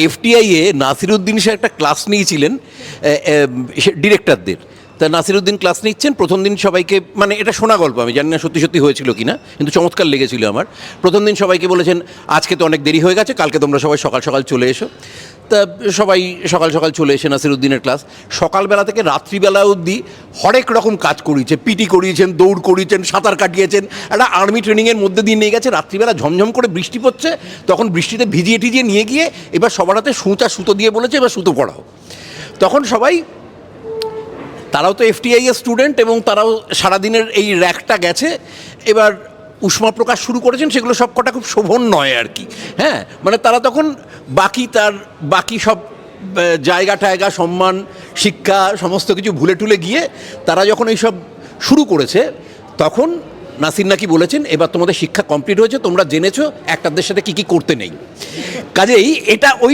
FTI এ Nasiruddin sir একটা class নিয়েছিলেন ডিরেক্টরদের। তা নাসিরুদ্দিন ক্লাস নিচ্ছেন, প্রথম দিন সবাইকে, মানে এটা শোনা গল্প, আমি জানি না সত্যি সত্যি হয়েছিল কি না, কিন্তু চমৎকার লেগেছিল আমার। প্রথম দিন সবাইকে বলেছেন আজকে তো অনেক দেরি হয়ে গেছে, কালকে তোমরা সবাই সকাল সকাল চলে এসো। তা সবাই সকাল সকাল চলে এসে নাসিরুদ্দিনের ক্লাস সকালবেলা থেকে রাত্রিবেলা অবধি হরেক রকম কাজ করিয়েছে, পিটি করিয়েছেন, দৌড় করিয়েছেন, সাঁতার কাটিয়েছেন, একটা আর্মি ট্রেনিংয়ের মধ্যে দিয়ে নিয়ে গেছে। রাত্রিবেলা ঝমঝম করে বৃষ্টি পড়ছে, তখন বৃষ্টিতে ভিজিয়ে টিজিয়ে নিয়ে গিয়ে এবার সবার হাতে সুতো দিয়ে বলেছে এবার সুতো পড়াও। তখন সবাই, তারাও তো এফটিআই এর স্টুডেন্ট এবং তারাও সারাদিনের এই র্যাকটা গেছে, এবার উষ্মা প্রকাশ শুরু করেছেন। সেগুলো সব কটা খুব শোভন নয় আর কি। হ্যাঁ, মানে তারা তখন বাকি সব জায়গা টায়গা, সম্মান, শিক্ষা সমস্ত কিছু ভুলে টুলে গিয়ে তারা যখন এইসব শুরু করেছে, তখন নাসির নাকি বলেছেন এবার তোমাদের শিক্ষা কমপ্লিট হয়েছে, তোমরা জেনেছো একটাদের সাথে কী কী করতে নেই। কাজেই এটা ওই